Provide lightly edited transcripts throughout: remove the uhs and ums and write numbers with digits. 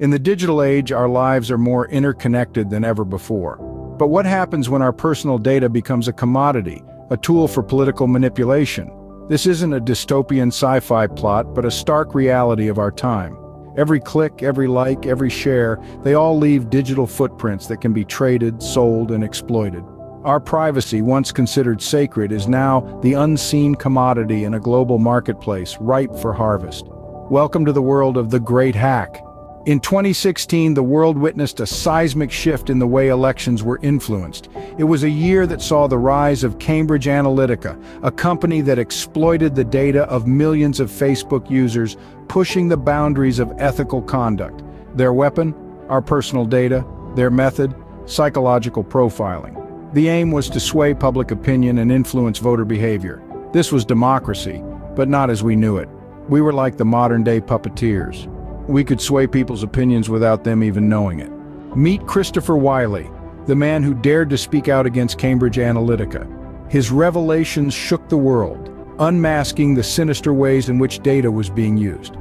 In the digital age, our lives are more interconnected than ever before. But what happens when our personal data becomes a commodity, a tool for political manipulation? This isn't a dystopian sci-fi plot, but a stark reality of our time. Every click, every like, every share, they all leave digital footprints that can be traded, sold, and exploited. Our privacy, once considered sacred, is now the unseen commodity in a global marketplace ripe for harvest. Welcome to the world of the Great Hack. In 2016, the world witnessed a seismic shift in the way elections were influenced. It was a year that saw the rise of Cambridge Analytica, a company that exploited the data of millions of Facebook users, pushing the boundaries of ethical conduct. Their weapon? Our personal data. Their method? Psychological profiling. The aim was to sway public opinion and influence voter behavior. This was democracy, but not as we knew it. We were like the modern-day puppeteers. We could sway people's opinions without them even knowing it. Meet Christopher Wiley, the man who dared to speak out against Cambridge Analytica. His revelations shook the world, unmasking the sinister ways in which data was being used.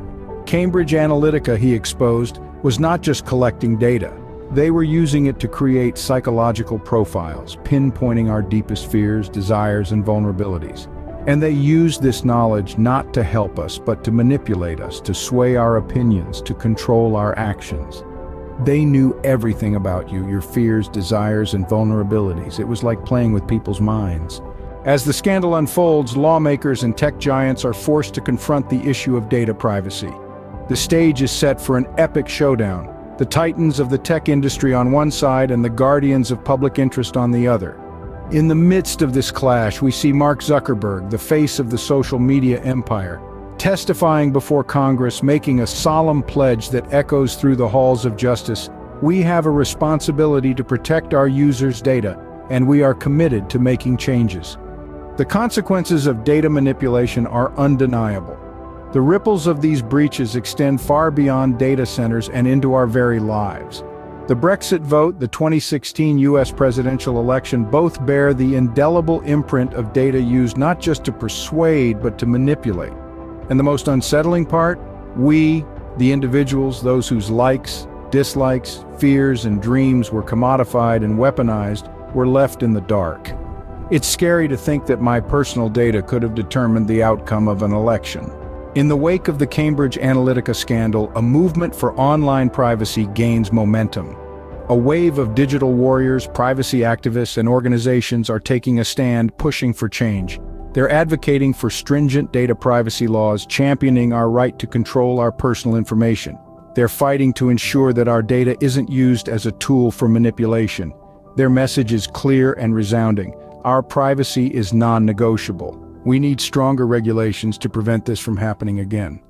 Cambridge Analytica, he exposed, was not just collecting data. They were using it to create psychological profiles, pinpointing our deepest fears, desires, and vulnerabilities. And they used this knowledge not to help us, but to manipulate us, to sway our opinions, to control our actions. They knew everything about you, your fears, desires, and vulnerabilities. It was like playing with people's minds. As the scandal unfolds, lawmakers and tech giants are forced to confront the issue of data privacy. The stage is set for an epic showdown. The titans of the tech industry on one side and the guardians of public interest on the other. In the midst of this clash, we see Mark Zuckerberg, the face of the social media empire, testifying before Congress, making a solemn pledge that echoes through the halls of justice. We have a responsibility to protect our users' data, and we are committed to making changes. The consequences of data manipulation are undeniable. The ripples of these breaches extend far beyond data centers and into our very lives. The Brexit vote, the 2016 US presidential election, both bear the indelible imprint of data used not just to persuade, but to manipulate. And the most unsettling part? We, the individuals, those whose likes, dislikes, fears, and dreams were commodified and weaponized, were left in the dark. It's scary to think that my personal data could have determined the outcome of an election. In the wake of the Cambridge Analytica scandal, a movement for online privacy gains momentum. A wave of digital warriors, privacy activists, and organizations are taking a stand, pushing for change. They're advocating for stringent data privacy laws, championing our right to control our personal information. They're fighting to ensure that our data isn't used as a tool for manipulation. Their message is clear and resounding. Our privacy is non-negotiable. We need stronger regulations to prevent this from happening again.